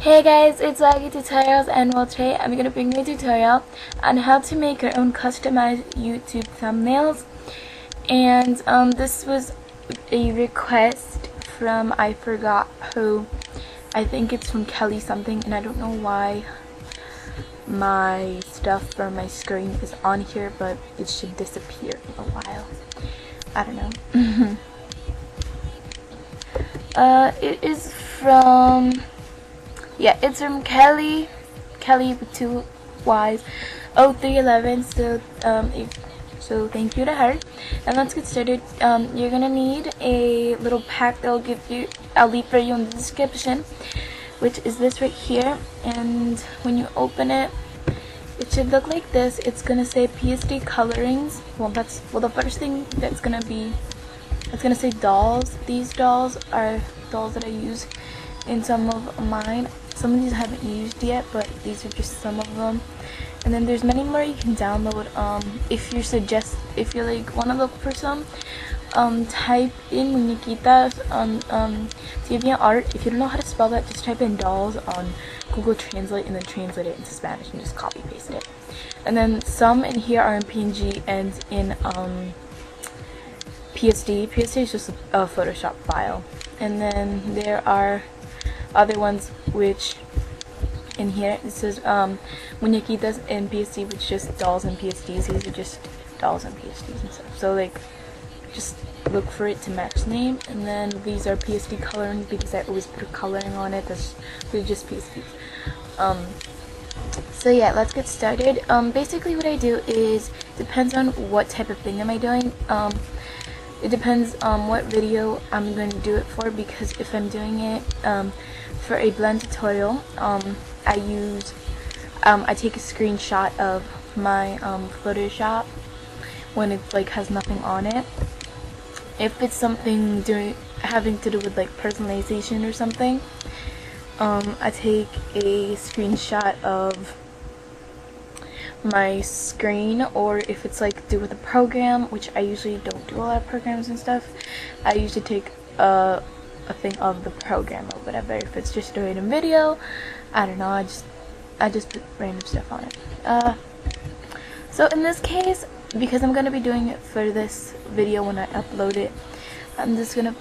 Hey guys, it's Waggy Tutorials, and today I'm going to bring you a tutorial on how to make your own customized YouTube thumbnails. And this was a request from, I forgot who, I think it's from Kelly something, and I don't know why my stuff for my screen is on here, but it should disappear in a while. I don't know. It is from... yeah, it's from Kelly with 2 Y's, 0311. So thank you to her. And let's get started. You're gonna need a little pack that I'll leave for you in the description, which is this right here. And when you open it, it should look like this. It's gonna say PSD colorings. The first thing that's gonna be, it's gonna say dolls. These dolls are dolls that I use in some of mine. Some of these I haven't used yet, but these are just some of them. And then there's many more you can download. If you like want to look for some, type in muñequitas on art. If you don't know how to spell that, just type in dolls on Google Translate and then translate it into Spanish and just copy paste it. And then some in here are in PNG and in PSD. PSD is just a Photoshop file. And then there are other ones which in here it says muñequitas in PSD, which is just dolls and PSDs. These are just dolls and PSDs and stuff. So like, just look for it to match the name. And then these are PSD coloring because I always put a coloring on it. They're just PSDs. So yeah, let's get started. Basically what I do is, depends on what type of thing am I doing. It depends on what video I'm going to do it for, because if I'm doing it for a blend tutorial, I take a screenshot of my Photoshop when it like has nothing on it. If it's something having to do with like personalization or something, I take a screenshot of my screen. Or if it's like do with a program, which I usually don't do a lot of programs and stuff, I usually take a thing of the program or whatever. If it's just a random video, I don't know, I just put random stuff on it. So in this case, because I'm gonna be doing it for this video when I upload it, I'm gonna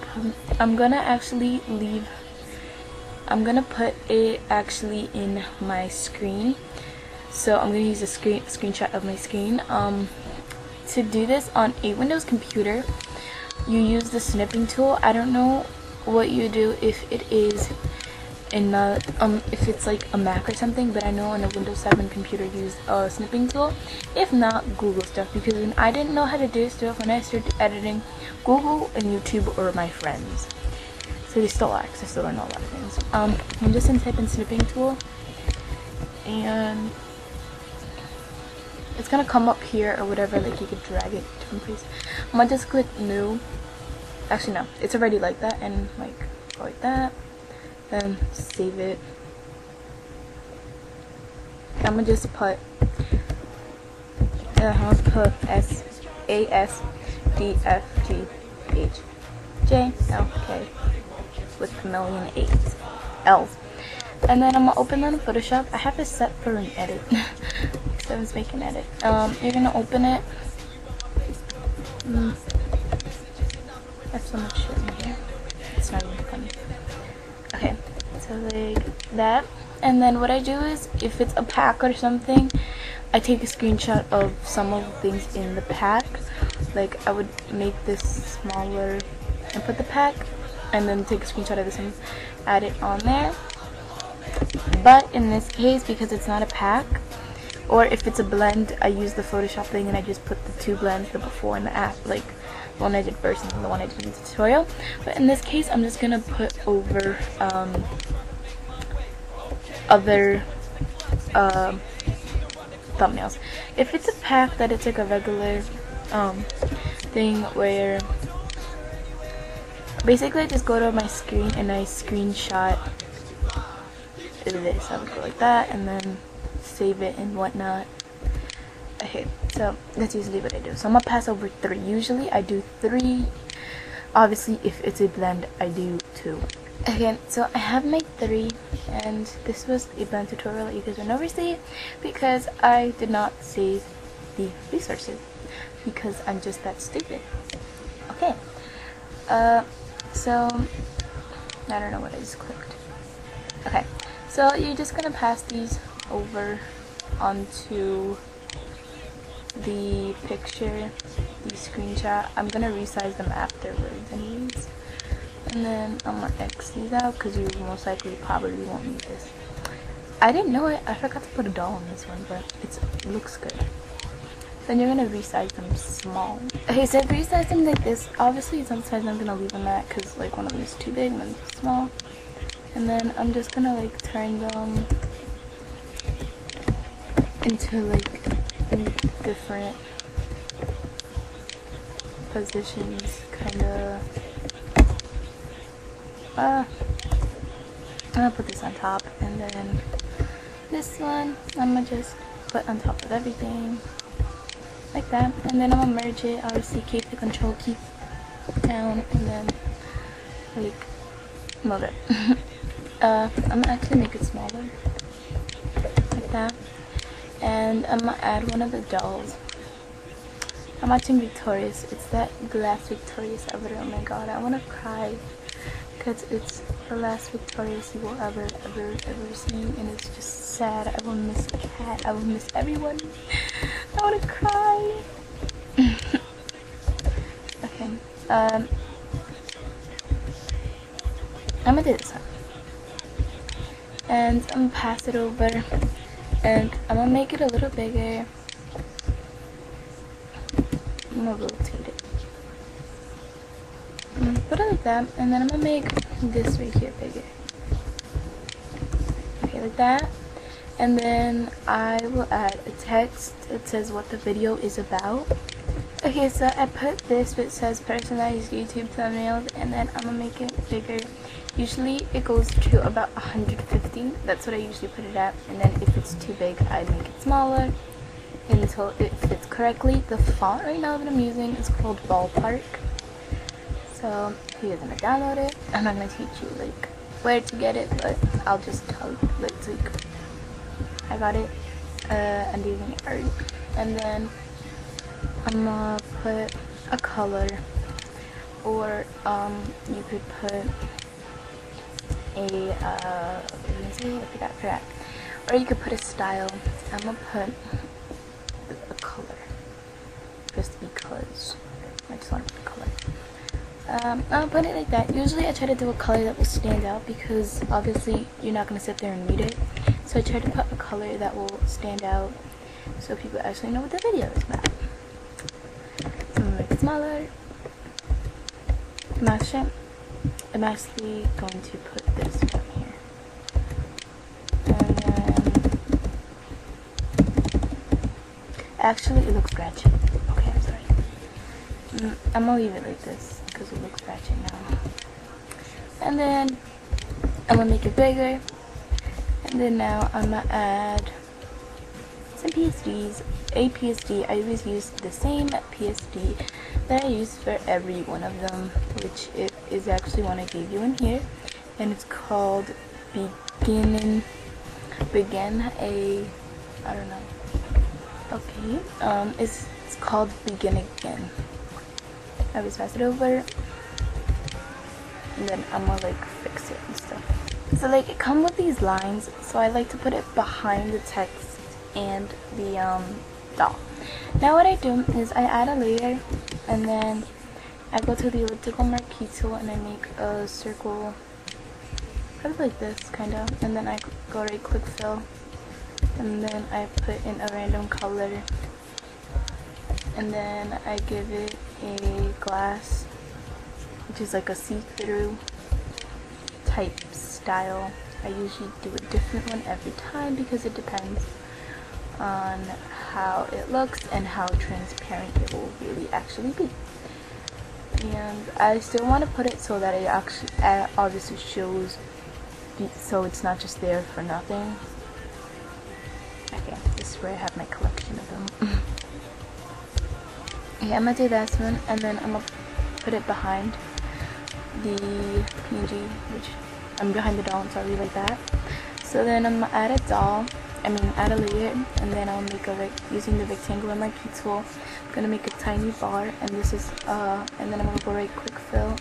put it actually in my screen. So I'm going to use a screenshot of my screen. To do this on a Windows computer, you use the snipping tool. I don't know what you do if it is in if it's like a Mac or something, but I know on a Windows 7 computer use a snipping tool. If not, Google stuff, because when I didn't know how to do stuff when I started editing, Google and YouTube were my friends. So they still are, because I still don't know a lot of things. I'm just going to type in snipping tool, and it's gonna come up here or whatever, like you could drag it to different places. I'm gonna just click new. Actually no, it's already like that, and like go like that, then save it. I'm gonna just put SASDFGHJ with a million 8 L's. And then I'm gonna open that in Photoshop. I have it set for an edit. So let's make an edit. You're gonna open it. That's so much shit in here. It's not even funny. Okay, so like that. And then what I do is, if it's a pack or something, I take a screenshot of some of the things in the pack. Like I would make this smaller and put the pack, and then take a screenshot of this and add it on there. But in this case, because it's not a pack, or if it's a blend, I use the Photoshop thing and I just put the 2 blends, the before and the after, like the one I did first and the one I did in the tutorial. But in this case, I'm just gonna put over other thumbnails. If it's a pack that it's like a regular thing where basically I just go to my screen and I screenshot this. I would go like that and then save it and whatnot. Okay, so that's usually what I do. So I'm gonna pass over 3. Usually I do 3 Obviously, if it's a blend, I do too. Okay, so I have my 3, and this was a blend tutorial that you guys will never see because I did not save the resources because I'm just that stupid. Okay, so I don't know what I just clicked. Okay, so you're just gonna pass these over onto the picture, the screenshot. I'm gonna resize them afterwards anyways. And then I'm gonna X these out because you most likely probably won't need this. I didn't know it. I forgot to put a doll on this one, but it looks good. Then you're gonna resize them small. Okay, so I've resized them like this. Obviously, sometimes I'm gonna leave them at because like one of them is too big, one's small. And then I'm just gonna like turn them into like different positions, kind of. I'm gonna put this on top, and then this one I'm gonna just put on top of everything like that, and then I'm gonna merge it. Obviously keep the control key down, and then like move it. I'm gonna actually make it smaller like that, and I'm gonna add one of the dolls. I'm watching Victorious. It's that last Victorious ever. Oh my god, I wanna cry because it's the last Victorious you will ever see, and it's just sad. I will miss Cat. I will miss everyone. I wanna cry. Okay. I'm gonna do this one, and I'm gonna pass it over, and I'm gonna make it a little bigger. I'm gonna rotate it. Put it like that, and then I'm gonna make this right here bigger. Okay, like that. And then I will add a text that says what the video is about. Okay, so I put this, but it says personalized YouTube thumbnails, and then I'm gonna make it bigger. Usually it goes to about 150. That's what I usually put it at. And then if it's too big, I make it smaller until it fits correctly. The font right now that I'm using is called Ballpark. So if you guys want to download it, I'm not gonna teach you like where to get it, but I'll just tell you. Let's like, I got it. I'm using art, and then I'm gonna put a color, or you could put a I forgot, or you could put a style. I'm gonna put a color just because I just want to put a color. I'll put it like that. Usually I try to do a color that will stand out because obviously you're not going to sit there and read it. So I try to put a color that will stand out so people actually know what the video is about. So I'm going to make it smaller. Mash it. I'm actually going to put this from here. And then actually it looks scratchy. Okay, I'm sorry. I'm going to leave it like this because it looks scratchy now. And then I'm gonna make it bigger, and then now I'm gonna add some PSDs. A PSD, I always use the same PSD that I use for every one of them, which it is actually one I gave you in here, and it's called Begin a, I don't know. Okay, it's called Begin Again. I just pass it over, and then I'm gonna like fix it and stuff. So like it comes with these lines, so I like to put it behind the text and the doll. Now what I do is I add a layer, and then I go to the elliptical marquee tool and I make a circle, probably like this kind of, and then I go right click fill, and then I put in a random color, and then I give it a glass, which is like a see-through type style. I usually do a different one every time because it depends on how it looks and how transparent it will really actually be. And I still want to put it so that it actually obviously shows, so it's not just there for nothing. Okay, this is where I have my collection of them. Okay, I'm gonna do this one, and then I'm gonna put it behind. the PNG, which I'm behind the doll, sorry, like that. So then I'm gonna add a doll, add a layer, and then I'll make using the rectangular marquee tool, I'm gonna make a tiny bar, and this is, and then I'm gonna go right quick fill,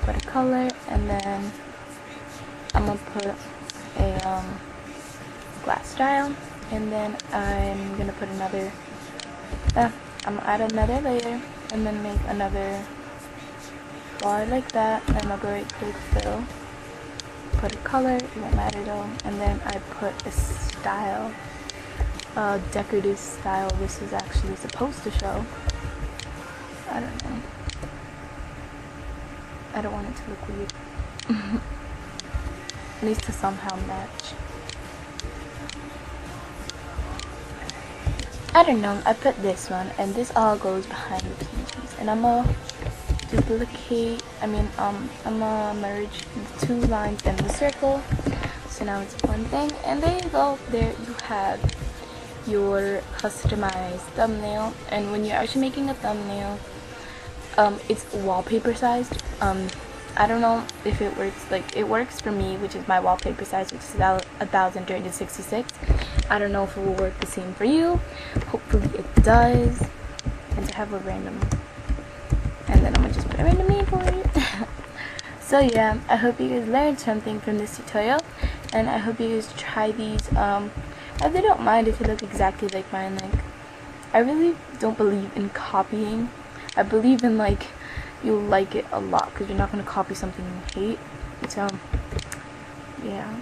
put a color, and then I'm gonna put a glass style, and then I'm gonna put another, I'm gonna add another layer, and then make another bar like that, and I'll go right quick fill, put a color, it won't matter though, and then I put a style, decorative style. This is actually supposed to show, I don't know, I don't want it to look weird. It needs to somehow match. I don't know, I put this one, and this all goes behind the PNGs, and I'm gonna duplicate, I'm gonna merge the two lines in the circle, so now it's one thing, and there you go, there you have your customized thumbnail. And when you're actually making a thumbnail, it's wallpaper sized. I don't know if it works, like it works for me, which is my wallpaper size, which is 1366. I don't know if it will work the same for you. Hopefully it does. And to have a random, and then I'm gonna just put a random name for it. So yeah, I hope you guys learned something from this tutorial, and I hope you guys try these. I really don't mind if you look exactly like mine. Like, I really don't believe in copying. I believe in, like, you'll like it a lot because you're not gonna copy something you hate. So yeah.